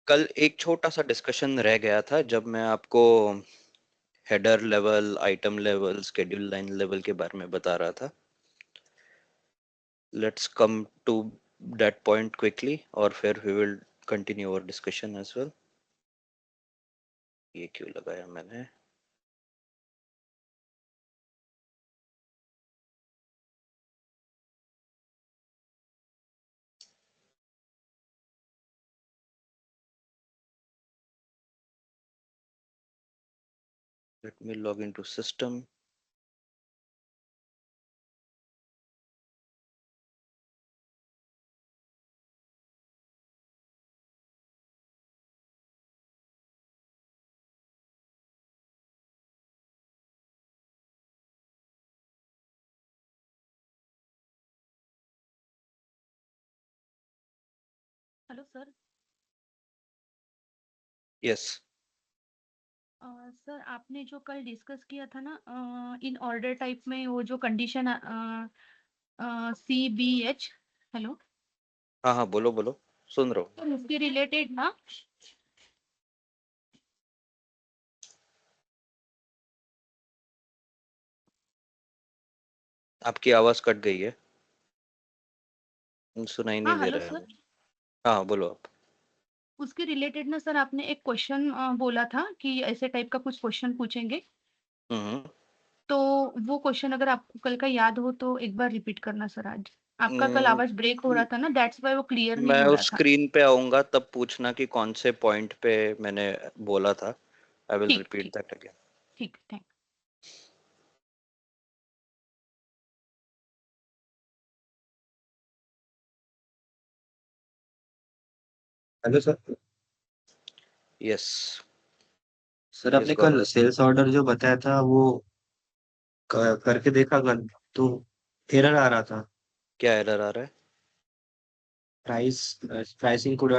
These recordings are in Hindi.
कल एक छोटा सा डिस्कशन रह गया था जब मैं आपको header level, item level, schedule line level के बारे में बता रहा था। Let's come to that point quickly और फिर we will continue our discussion as well. ये क्यों लगाया मैंने? Let me log into system. Hello sir. Yes. Sir आपने जो कल डिस्कस किया था ना, इन ऑर्डर टाइप में वो जो कंडीशन CBH। हेलो। हाँ हाँ, बोलो बोलो, सुन रहा हूँ। सर उसके रिलेटेड ना। आपकी आवाज कट गई है, सुनाई नहीं हाँ दे हेलो रहा है सर। मुझे। हाँ बोलो आप। उसके रिलेटेड ना सर आपने एक क्वेश्चन बोला था कि ऐसे टाइप का कुछ क्वेश्चन पूछेंगे। हम्म। तो वो क्वेश्चन अगर आपको कल का याद हो तो एक बार रिपीट करना सर आज। आपका कल हम्म, आवाज ब्रेक हो रहा था ना, दैट्स वाई वो क्लियर नहीं मैं हो रहा उस था। स्क्रीन पे आऊंगा तब पूछना कि कौन से पॉइंट पे मैंने बोला था। आई विल ठीक रिपीट ठीक। That again. ठीक, thank. Hello sir. Yes. Sir yes आपने कल गौरव। सेल्स ऑर्डर जो बताया था वो करके देखा कल, तो एरर आ रहा था। क्या एरर आ रहा है? Price pricing could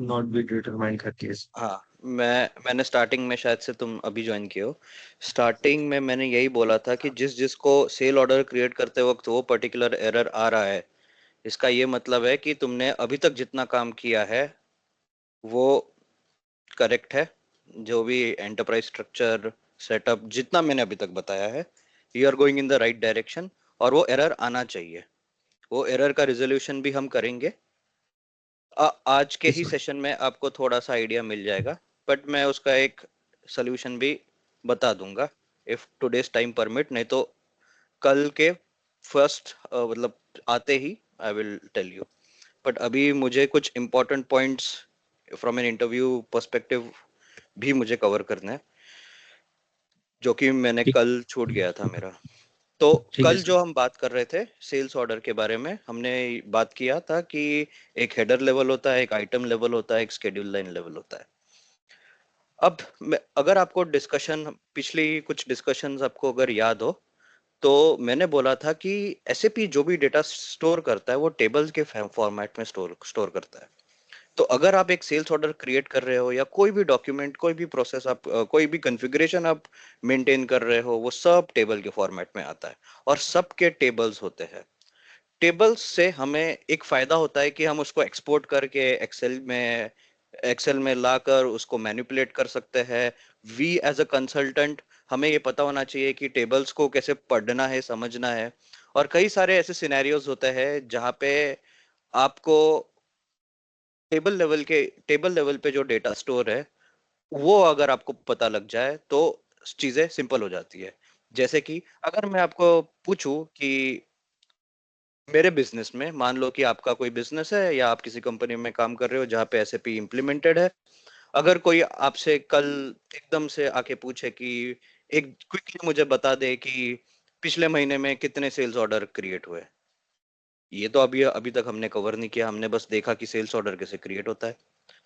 not be determine करके। हाँ, मैंने स्टार्टिंग में, शायद से तुम अभी ज्वाइन किए हो, स्टार्टिंग में मैंने यही बोला था कि जिस जिसको सेल ऑर्डर क्रिएट करते वक्त वो पर्टिकुलर एरर आ रहा है, इसका ये मतलब है कि तुमने अभी तक जितना काम किया है वो करेक्ट है। जो भी एंटरप्राइज स्ट्रक्चर, सेटअप, जितना मैंने अभी तक बताया है, you are going in the right direction. और वो एरर आना चाहिए। वो एरर का रिजोल्यूशन भी हम करेंगे। आज के ही इसमें सेशन में आपको थोड़ा सा आइडिया मिल जाएगा, बट मैं उसका एक सोल्यूशन भी बता दूंगा इफ टुडेज टाइम परमिट। नहीं तो कल के फर्स्ट मतलब आते ही I will tell you. But अभी मुझे कुछ important points from an interview perspective भी मुझे कवर करना है, जो कि मैंने ठीक कल छूट गया था मेरा। तो ठीक है कल जो सर। हम बात कर रहे थे सेल्स ऑर्डर के बारे में, हमने बात किया था कि एक हेडर लेवल होता है, एक आइटम लेवल होता है, एक शेड्यूल लाइन लेवल होता है। अब अगर आपको डिस्कशन, पिछली कुछ डिस्कशंस आपको अगर याद हो, तो मैंने बोला था कि एसएपी जो भी डेटा स्टोर करता है वो टेबल्स के फॉर्मेट में स्टोर स्टोर करता है। तो अगर आप एक सेल्स ऑर्डर क्रिएट कर रहे हो या कोई भी डॉक्यूमेंट, कोई भी प्रोसेस आप कोई भी कॉन्फ़िगरेशन आप मेंटेन कर रहे हो, वो सब टेबल के फॉर्मेट में आता है और सबके टेबल्स होते हैं। टेबल्स से हमें एक फायदा होता है कि हम उसको एक्सपोर्ट करके एक्सेल में लाकर उसको मैनिपुलेट कर सकते हैं। वी एज अ कंसल्टेंट, हमें ये पता होना चाहिए कि टेबल्स को कैसे पढ़ना है, समझना है। और कई सारे ऐसे सिनेरियोज होते हैं जहाँ पे आपको टेबल लेवल पे जो डेटा स्टोर है वो अगर आपको पता लग जाए तो चीजें सिंपल हो जाती है। जैसे कि अगर मैं आपको पूछूं कि मेरे बिजनेस में, मान लो कि आपका कोई बिजनेस है या आप किसी कंपनी में काम कर रहे हो जहाँ पे एसएपी इम्प्लीमेंटेड है। अगर कोई आपसे कल एकदम से आके पूछे कि एक क्विकली मुझे बता दे कि पिछले महीने में कितने सेल्स ऑर्डर क्रिएट हुए, ये तो अभी अभी तक हमने कवर नहीं किया, हमने बस देखा कि सेल्स ऑर्डर कैसे क्रिएट होता है।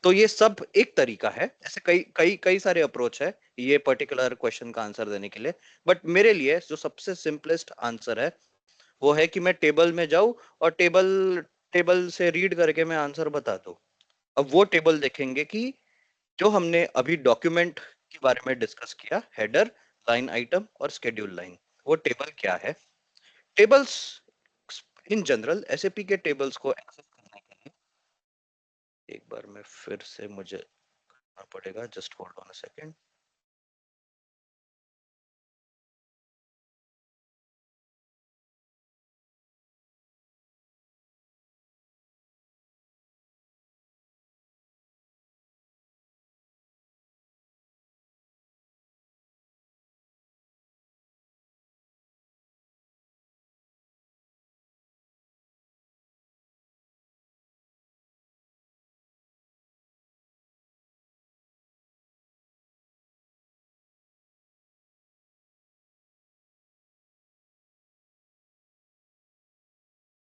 तो ये सब एक तरीका है, ऐसे कई कई कई सारे अप्रोच है ये पर्टिकुलर क्वेश्चन का आंसर देने के लिए। बट मेरे लिए जो सबसे सिंपलेस्ट आंसर है वो है कि मैं टेबल में जाऊं और टेबल टेबल से रीड करके मैं आंसर बता दूं। अब वो टेबल देखेंगे कि जो हमने अभी डॉक्यूमेंट के बारे में डिस्कस किया, हेडर, लाइन आइटम और स्केड्यूल लाइन, वो टेबल क्या है। टेबल्स इन जनरल, एसएपी के टेबल्स को एक्सेस करने के लिए, एक बार मैं फिर से, मुझे पड़ेगा, just hold on a second.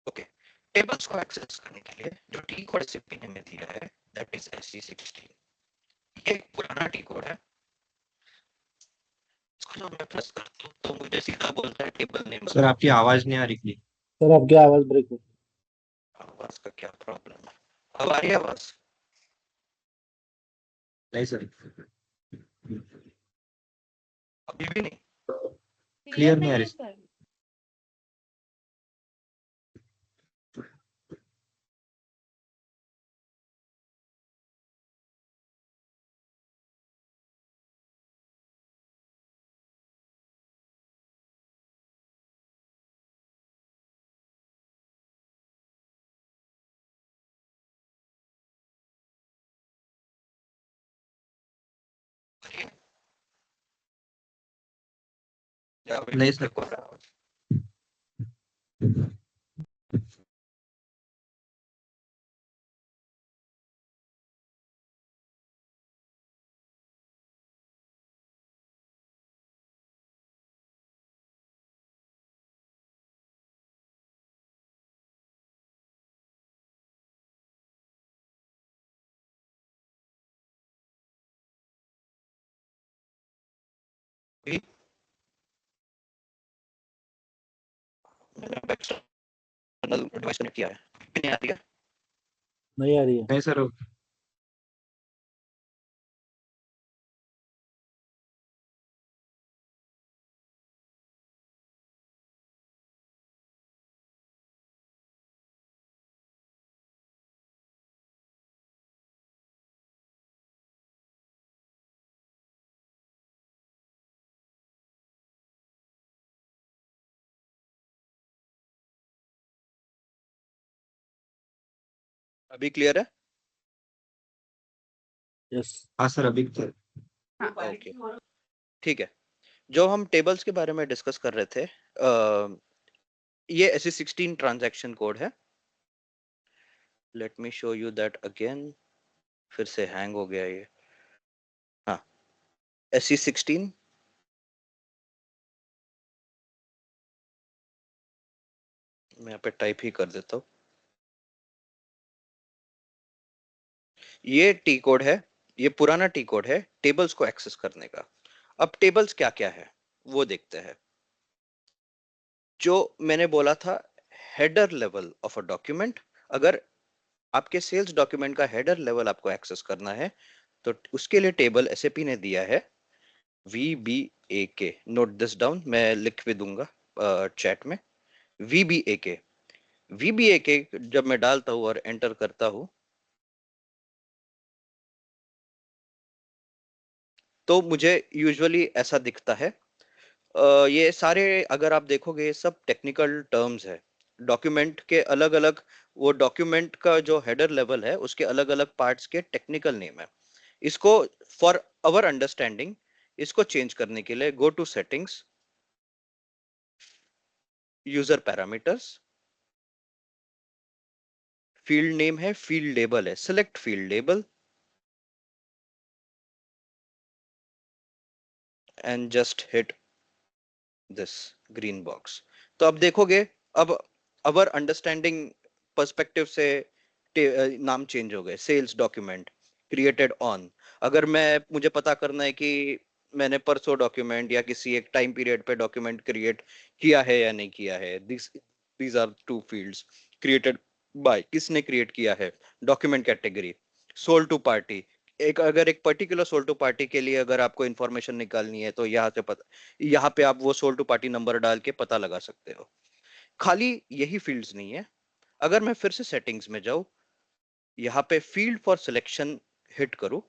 Okay, tables को एक्सेस करने के लिए जो टी कोड एसएपी ने हमें दिया है, दैट इज SE16। ये एक पुराना टी कोड है। इसको जब मैं प्रेस करता हूँ तो मुझे सीधा बोलता है टेबल नेम। सर आपकी आवाज नहीं आ रही क्लियर। सर आपकी आवाज ब्रेक हो। आवाज का क्या प्रॉब्लम है? अब आ रही है आवाज? नहीं सर, अभी भी नहीं? क्लियर नहीं आ रही। सर। नहीं सर, मैंने एक्सटर्नल डिवाइस कनेक्ट किया है, नहीं आ रही है? नहीं आ रही है। नहीं सर, अभी क्लियर है? यस। हाँ सर अभी तो ओके, ठीक है। जो हम टेबल्स के बारे में डिस्कस कर रहे थे, ये SE16 ट्रांजैक्शन कोड है। Let me show you that again. फिर से हैंग हो गया ये। हाँ, SE16 मैं यहाँ पे टाइप ही कर देता हूँ। ये टी कोड है, ये पुराना टी कोड है टेबल्स को एक्सेस करने का। अब टेबल्स क्या क्या है वो देखते हैं। जो मैंने बोला था, header level of a document. अगर आपके सेल्स डॉक्यूमेंट का हेडर लेवल आपको एक्सेस करना है तो उसके लिए टेबल एसएपी ने दिया है VBAK। नोट दिस डाउन, मैं लिख भी दूंगा चैट में। VBAK। VBAK जब मैं डालता हूं और एंटर करता हूं तो मुझे यूजुअली ऐसा दिखता है। ये सारे अगर आप देखोगे ये सब टेक्निकल टर्म्स है। डॉक्यूमेंट के अलग अलग, वो डॉक्यूमेंट का जो हेडर लेवल है उसके अलग अलग पार्ट्स के टेक्निकल नेम है। इसको फॉर अवर अंडरस्टैंडिंग इसको चेंज करने के लिए go to settings, user parameters, field name है, फील्ड लेबल है, select field label and just hit this green box. तो अब देखोगे, अब अवर अंडरस्टैंडिंग पर्सपेक्टिव से नाम चेंज हो गए। Sales document created on. अगर मुझे पता करना है कि मैंने परसों डॉक्यूमेंट या किसी एक टाइम पीरियड पे डॉक्यूमेंट क्रिएट किया है या नहीं किया है, these are two fields. Created by, किसने क्रिएट किया है, document category, sold to party. अगर एक पर्टिकुलर सोल्ड टू पार्टी के लिए अगर आपको इंफॉर्मेशन निकालनी है तो यहाँ पे आप वो सोल्ड टू पार्टी नंबर डाल के पता लगा सकते हो। खाली यही फील्ड्स नहीं है। अगर मैं फिर से सेटिंग्स में जाऊं, यहाँ पे फील्ड फॉर सिलेक्शन हिट करूं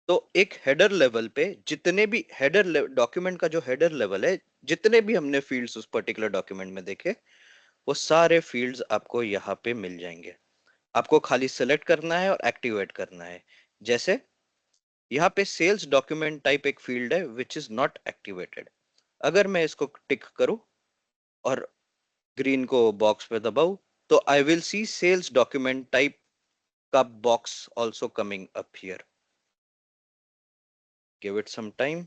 तो एक हेडर लेवल पे जितने भी डॉक्यूमेंट का जो हेडर लेवल है, जितने भी हमने फील्ड्स उस पर्टिकुलर डॉक्यूमेंट में देखे, वो सारे फील्ड्स आपको यहाँ पे मिल जाएंगे। आपको खाली सेलेक्ट करना है और एक्टिवेट करना है। जैसे यहाँ पे सेल्स डॉक्यूमेंट टाइप एक फील्ड है विच इज नॉट एक्टिवेटेड। अगर मैं इसको टिक करूं और ग्रीन को बॉक्स पे दबाऊं, तो I will see sales document type का box also coming up here. Give it some time.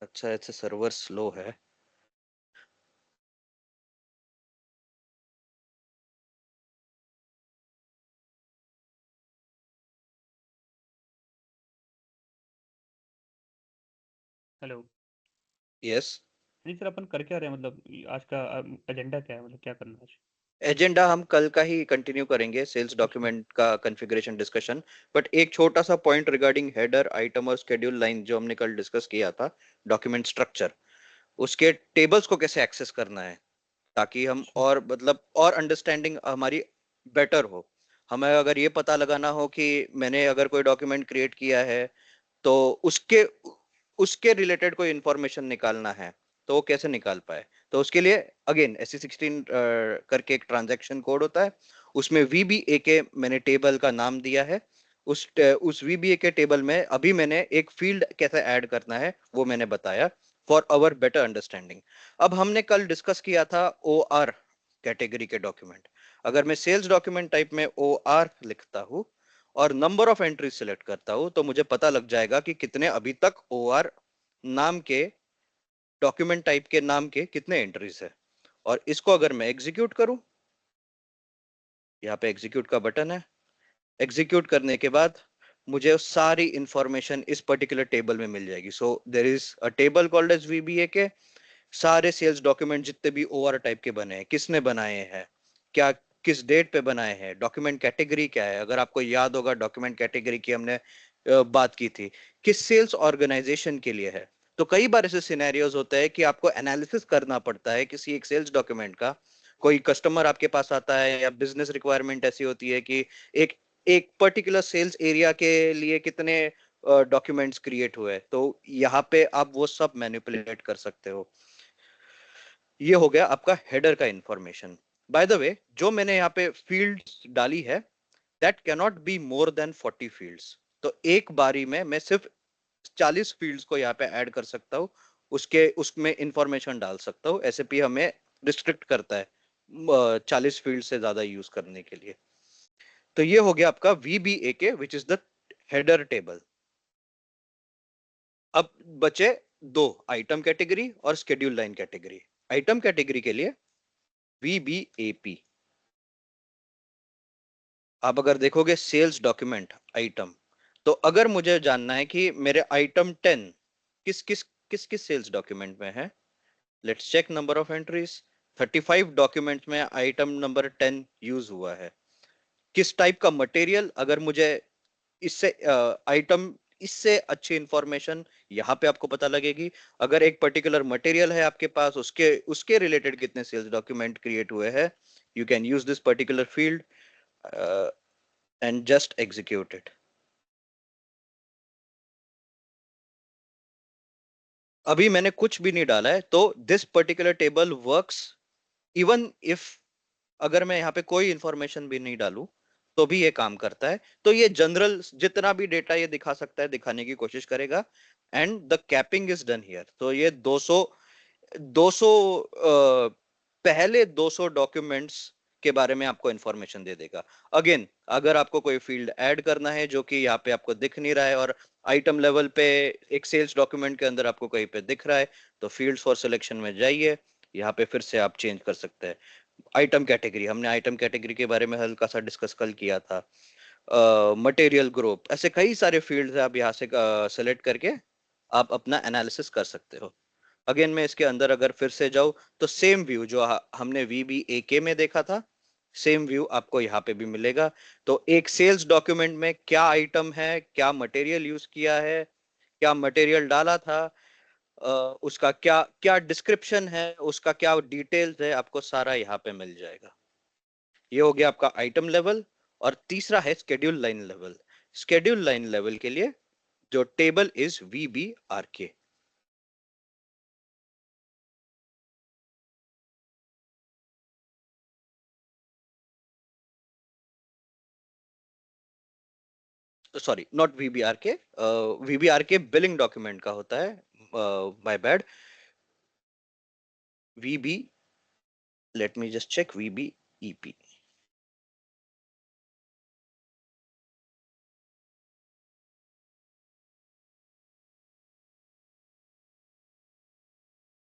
अच्छा, ऐसे सर्वर स्लो है। हेलो। यस। नहीं सर, अपन कर क्या रहे हैं, मतलब आज का एजेंडा क्या है, मतलब क्या करना है आज? एजेंडा हम कल का ही कंटिन्यू करेंगे, सेल्स डॉक्यूमेंट का कॉन्फ़िगरेशन डिस्कशन। बट एक छोटा सा पॉइंट रिगार्डिंग हेडर, आइटम और शेड्यूल लाइन जो हमने कल डिस्कस किया था, डॉक्यूमेंट स्ट्रक्चर, उसके टेबल्स को कैसे एक्सेस करना है, ताकि हम और मतलब और अंडरस्टैंडिंग हमारी बेटर हो। हमें अगर ये पता लगाना हो कि मैंने अगर कोई डॉक्यूमेंट क्रिएट किया है, तो उसके उसके रिलेटेड कोई इंफॉर्मेशन निकालना है, तो वो कैसे निकाल पाए। तो उसके लिए अगेन SC16 करके एक ट्रांजैक्शन कोड होता है, उसमें VBAK मैंने टेबल का नाम दिया है। उस VBAK टेबल में अभी मैंने एक फील्ड कैसे ऐड करना है वो मैंने बताया, फॉर अवर बेटर अंडरस्टैंडिंग। अब हमने कल डिस्कस किया था OR कैटेगरी के डॉक्यूमेंट। अगर मैं सेल्स डॉक्यूमेंट टाइप में OR लिखता हूं और नंबर ऑफ एंट्री सिलेक्ट करता हूं, तो मुझे पता लग जाएगा कि कितने अभी तक OR नाम के डॉक्यूमेंट टाइप के नाम के कितने एंट्रीज है। और इसको अगर मैं एग्जीक्यूट करूं, यहाँ पे एग्जीक्यूट का बटन है, एग्जीक्यूट करने के बाद मुझे सारी इंफॉर्मेशन इस पर्टिकुलर टेबल में मिल जाएगी। So there is a table called as VBAK। सारे सेल्स डॉक्यूमेंट जितने भी OR टाइप के बने हैं, किसने बनाए हैं, क्या किस डेट पे बनाए हैं, डॉक्यूमेंट कैटेगरी क्या है। अगर आपको याद होगा, डॉक्यूमेंट कैटेगरी की हमने बात की थी, किस सेल्स ऑर्गेनाइजेशन के लिए है। तो कई बार ऐसे सिनेरियोज होते हैं कि आपको एनालिसिस करना पड़ता है किसी एक सेल्स डॉक्यूमेंट का। कोई कस्टमर आपके पास आता है या बिजनेस रिक्वायरमेंट ऐसी होती है कि एक एक पर्टिकुलर सेल्स एरिया के लिए कितने डॉक्यूमेंट्स क्रिएट हुए, तो यहाँ पे आप वो सब मैनिपुलेट कर सकते हो। ये हो गया आपका हेडर का इंफॉर्मेशन। बाय द वे, जो मैंने यहाँ पे फील्ड्स डाली है, that can not be more than 40 fields. तो एक बारी में मैं सिर्फ 40 फील्ड्स को यहाँ पे ऐड कर सकता हूँ, उसके उसमें इंफॉर्मेशन डाल सकता हूँ। SAP हमें रिस्ट्रिक्ट करता है 40 फील्ड से ज्यादा यूज करने के लिए। तो ये हो गया आपका VBAK which is the header table. अब बचे दो, आइटम कैटेगरी और schedule line category. Item category के लिए VBAP। आप अगर देखोगे सेल्स डॉक्यूमेंट आइटम, तो अगर मुझे जानना है कि मेरे आइटम 10 किस किस किस किस सेल्स डॉक्यूमेंट में है, let's check number of entries. 35 document में आइटम नंबर 10 यूज हुआ है। किस टाइप का मटेरियल, अगर मुझे इससे आइटम इससे अच्छी इंफॉर्मेशन यहाँ पे आपको पता लगेगी। अगर एक पर्टिकुलर मटेरियल है आपके पास, उसके उसके रिलेटेड कितने सेल्स डॉक्यूमेंट क्रिएट हुए हैं, you can use this particular field and just execute it. अभी मैंने कुछ भी नहीं डाला है, तो this particular table works even if अगर मैं यहाँ पे कोई इंफॉर्मेशन भी नहीं डालूं, तो भी ये काम करता है। तो ये जनरल जितना भी डेटा ये दिखा सकता है दिखाने की कोशिश करेगा। And the capping is done here. तो ये 200 पहले 200 डॉक्यूमेंट्स के बारे में आपको इंफॉर्मेशन दे देगा। अगेन, अगर आपको कोई फील्ड ऐड करना है जो कि यहाँ पे आपको दिख नहीं रहा है और आइटम लेवल पे एक सेल्स डॉक्यूमेंट के अंदर आपको कहीं पे दिख रहा है, तो फील्ड्स फॉर सिलेक्शन में जाइए, यहाँ पे फिर से आप चेंज कर सकते हैं। आइटम कैटेगरी, हमने आइटम कैटेगरी के बारे में हल्का सा डिस्कस कल किया था। मटेरियल ग्रुप, ऐसे कई सारे फील्ड्स है, आप यहाँ से सेलेक्ट करके आप अपना एनालिसिस कर सकते हो। अगेन मैं इसके अंदर अगर फिर से जाऊं, तो सेम व्यू जो हमने VBAK में देखा था, सेम व्यू आपको यहाँ पे भी मिलेगा। तो एक सेल्स डॉक्यूमेंट में क्या आइटम है, क्या मटेरियल यूज किया है, क्या मटेरियल डाला था, उसका क्या क्या डिस्क्रिप्शन है, उसका क्या डिटेल्स है, आपको सारा यहाँ पे मिल जाएगा। ये हो गया आपका आइटम लेवल। और तीसरा है schedule line level. Schedule line level के लिए जो table is VBRK। Sorry, not VBRK, VBRK billing document का होता है, my bad. VB, let me just check, VBEP।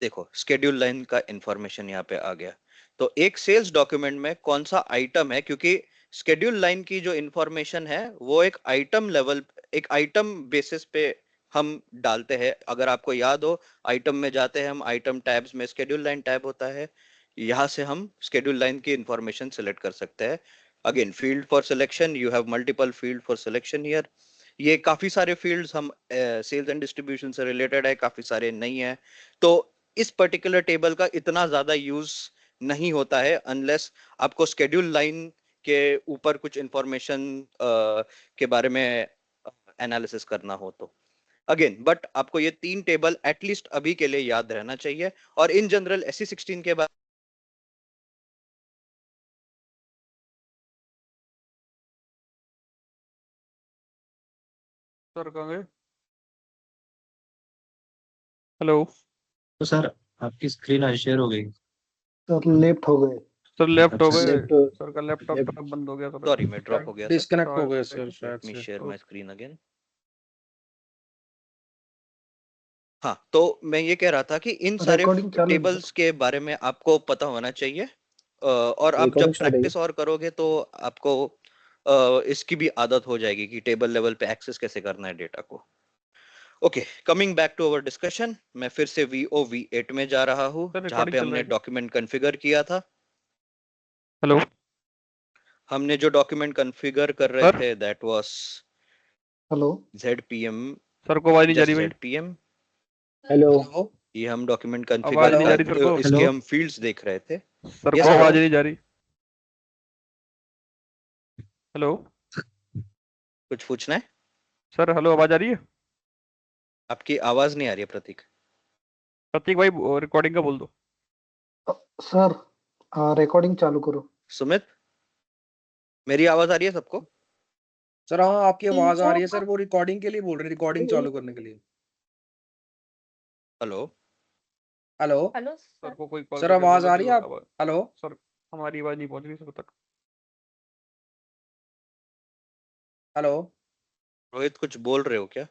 देखो स्केड्यूल लाइन का इंफॉर्मेशन यहाँ पे आ गया। तो एक सेल्स डॉक्यूमेंट में कौन सा आइटम है, क्योंकि स्केड्यूल लाइन की जो इंफॉर्मेशन है वो एक आइटम लेवल, एक आइटम बेसिस पे हम डालते हैं। अगर आपको याद हो, आइटम में जाते हैं हम, आइटम टैब्स में स्केड्यूल लाइन टैब होता है, यहाँ से हम स्केड्यूल लाइन की इंफॉर्मेशन सिलेक्ट कर सकते हैं। Again, field for selection, you have multiple field for selection here. ये काफी सारे फील्ड्स हम सेल्स एंड डिस्ट्रीब्यूशन से रिलेटेड है, काफी सारे नहीं है। तो इस पर्टिकुलर टेबल का इतना ज्यादा यूज नहीं होता है अनलेस आपको स्केड्यूल लाइन के ऊपर कुछ इंफॉर्मेशन के बारे में एनालिसिस करना हो तो। अगेन बट आपको ये 3 टेबल एटलीस्ट अभी के लिए याद रहना चाहिए। और इन जनरल SE16 के बाद सर कहाँ गए? हेलो तो सर आपकी स्क्रीन अनशेयर हो गई। सर लेफ्ट हो गए। सर, लेफ्ट हो अच्छा गए। लेफ्ट सर का लैपटॉप लेफ्ट तब बंद हो गया सर। सॉरी, मैं ड्रॉप हो गया सर। डिस्कनेक्ट हो गए शायद सर, शायद लेट मी से। Share my okay. Screen again. हाँ, तो मैं ये कह रहा था कि इन सारे रिकॉर्डिंग चालू है टेबल्स के बारे में आपको पता होना चाहिए। और आप जब रिकॉर्डिंग स्टार्ट है प्रैक्टिस और करोगे तो आपको इसकी भी आदत हो जाएगी कि टेबल लेवल पे एक्सेस कैसे करना है डेटा को। Okay, coming back to our discussion, मैं फिर से VOV8 में जा रहा हूँ, सर जहाँ रिकॉर्डिंग पे चल रहा हमने है क्या? डॉक्यूमेंट कॉन्फ़िगर किया था। हेलो हमने जो डॉक्यूमेंट कॉन्फ़िगर कर रहे सर। थे that was hello ZPM, sir को आवाज नहीं जा जस्ट रही भाई। ZPM। हेलो हेलो ये हम डॉक्यूमेंट आवाज कॉन्फ़िगर नहीं जा रही सर को। इसके हेलो हम फील्ड्स देख रहे थे। सर यस को सर। आवाज नहीं जा रही। हेलो कुछ पूछना है? सर, हेलो आवाज आ रही है? आपकी आवाज नहीं आ रही है प्रतीक। प्रतीक भाई रिकॉर्डिंग का बोल दो। सर रिकॉर्डिंग चालू करो। सुमित, मेरी आवाज आ रही है सबको? सर, हाँ आपकी आवाज आ रही है सर। वो रिकॉर्डिंग के लिए बोल रहे, रिकॉर्डिंग चालू करने के लिए। Hello hello hello sir sir. को कोई कॉल सर, करके आवाज बोलो आ कि रही है आप? आवाज। हेलो सर, हमारी आवाज नहीं पहुंच रही सर तक। हेलो रोहित, कुछ बोल रहे हो क्या?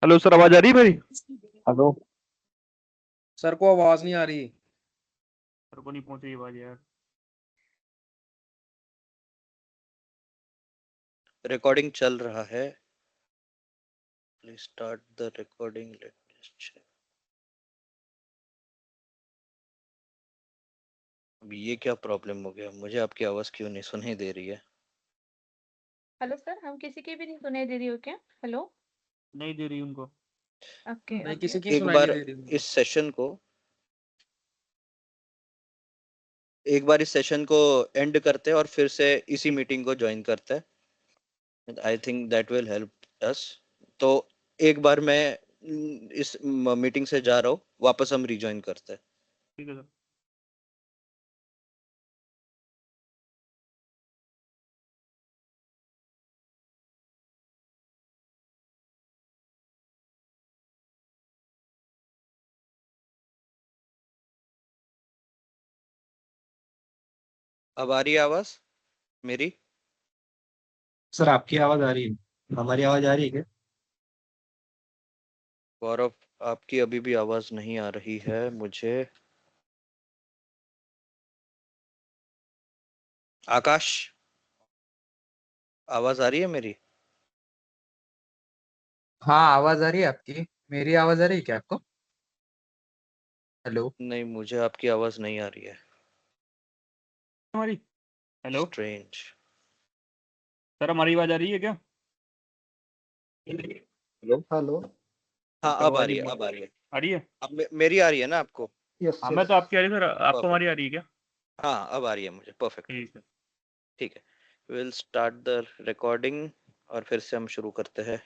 हेलो सर, आवाज आ रही है मेरी? हेलो सर को आवाज नहीं आ रही। सर को नहीं पहुंच रही आवाज यार। रिकॉर्डिंग चल रहा है, please start the recording, let me just check. अब ये क्या प्रॉब्लम हो गया, मुझे आपकी आवाज क्यों नहीं सुनाई दे रही है? हेलो सर, हम किसी की भी नहीं सुनाई दे रही हो क्या? हेलो। नहीं दे रही उनको। ओके नहीं, ओके। किसी की एक सुनाई नहीं बार दे रही। इस सेशन को एक बार इस सेशन को एंड करते हैं और फिर से इसी मीटिंग को ज्वाइन करते हैं। I think that will help us. तो एक बार मैं इस मीटिंग से जा रहा हूँ, वापस हम रिज्वाइन करते हैं। ठीक है सर। अब आ रही है आवाज मेरी? सर आपकी आवाज आ रही है, हमारी आवाज आ रही है क्या? गौरव, आपकी अभी भी आवाज नहीं आ रही है मुझे। आकाश, आवाज आ रही है मेरी? हाँ, आवाज आ रही है आपकी। मेरी आवाज आ रही है क्या आपको? हेलो नहीं, मुझे आपकी आवाज नहीं आ रही है। हमारी। Hello strange. सर, हमारी आवाज आ रही है क्या? हेलो हाँ, अब आ आवाज रही नहीं है, पहुंच अब आ रही है। आ रही है? अब मेरी आ रही है ना आपको? यस हाँ, मैं तो आपकी आ रही है सर, आपको Perfect. हमारी आ रही है क्या? हाँ, अब आ रही है मुझे, परफेक्ट। ठीक है। ठीक है, विल स्टार्ट द रिकॉर्डिंग और फिर से हम शुरू करते हैं।